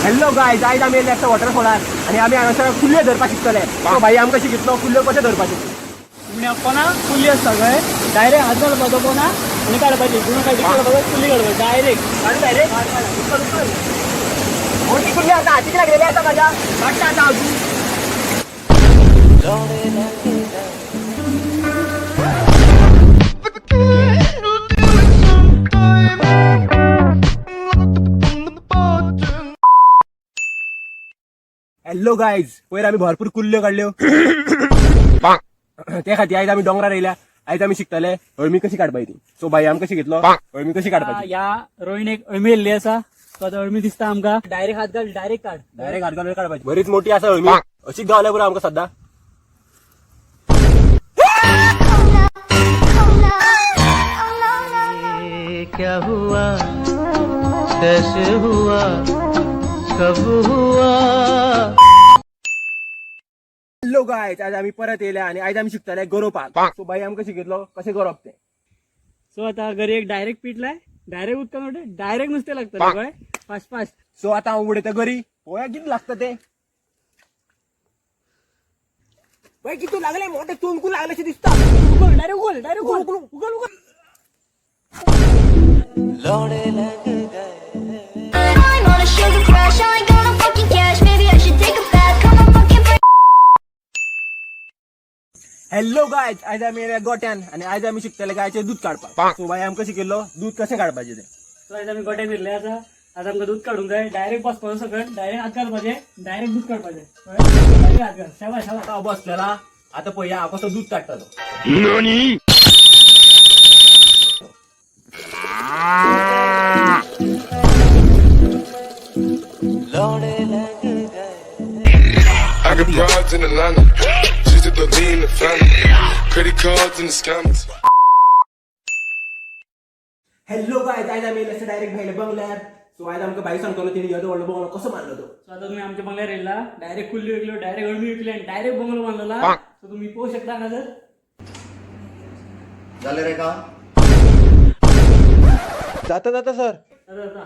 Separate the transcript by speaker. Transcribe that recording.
Speaker 1: Hello guys, आयज आमी येयले वॉटरफॉलार आणि आमी हांगासर कुल्ल्यो धरपाक शिकतले. सो भाई आमकां शिकयतलो कुल्ल्यो कशें धरपाच्यो.
Speaker 2: तुम्ही कोणा कुल्ली असता काय डायरेक्ट हात घालपाचो कोणा आणि काढपाची तुम्ही काय काढपाचो कुल्ली काढपाची डायरेक्ट
Speaker 1: मोठी कुल्ली आता हातीक लागलेली आसा माझ्या. वाटतं आता अजून. हॅलो गायज, पयर आमी भरपूर कुल्ल्यो काढल्यो. त्या खातीर आयज आमी डोंगरार येयल्या. आयज आमी शिकतले अळमी कशी काडपाची ती. सो भाई आमकां शिकयतलो अळमी कशी काडपाची.
Speaker 2: या रोहीन एक अळमी येयल्ली आसा तो आता अळमी दिसता आमकां डायरेक्ट हात घाल डायरेक्ट काढ
Speaker 1: डायरेक्ट हात घालून काडपाची. बरीच मोठी आसा अळमी. अशीच गावल्या पुरो आमकां सद्दां.
Speaker 2: क्या हुआ कैसे हुआ कब हुआ.
Speaker 1: हॅलो गायज, आज आमी परत येयल्या आणि आयज आमी शिकतले गरोवपाक. सो भाई आमकां शिकयतलो कशें गरोवप ते.
Speaker 2: सो आता घरी एक डायरेक्ट पिटलाय डायरेक्ट उदकान उडे डायरेक्ट नुस्तें लागतं कळ्ळें फास्ट फास्ट.
Speaker 1: सो आता हांव उडयता गरी. पळोवया कितें लागता ते. भाई कितू लागले मोठे चोंकू लागल्याशें दिसता.
Speaker 2: उगल डायरेक्ट उगल
Speaker 3: I'm on a sugar crash, I ain't gonna fucking cash. Maybe I should take a bath, come on fucking break.
Speaker 1: Hello guys, आज आमी येयल्या गोट्यान आणि आज आमी शिकतले गायचे दूध काडपाक. सो भाई आमकां शिकयलो दूध कशें काडपाचें ते.
Speaker 2: सो आयज आमी गोट्यान फिरले आसा. आता आमकां दूध काढूंक जाय डायरेक्ट बसपाचो सकट डायरेक्ट हात घालपाचें डायरेक्ट दूध काडपाचें डायरेक्ट हात घाल शाबाश शाबास.
Speaker 1: आता हांव बसलेला. आता पळया हांव कसो दूध काडटा तो.
Speaker 4: I got broads in Atlanta, just at the lean, the family, credit cards and the scammers.
Speaker 1: Hello guys, आज आमी येयले डायरेक्ट भायल्या बंगल्यार. सो आज आमकां भाई सांगतलो तिणे येदो व्हडलो बंगलो कसो मारलो तो.
Speaker 2: सो आता तुम्ही आमच्या बंगल्यार येयला डायरेक्ट कुल्ली विकलो डायरेक्ट अळमी विकली आणि डायरेक्ट बंगलो बांधलेला. सो तुम्ही पोहू शकता ना सर.
Speaker 5: झालं रे का
Speaker 1: जाता जाता सर.
Speaker 2: आता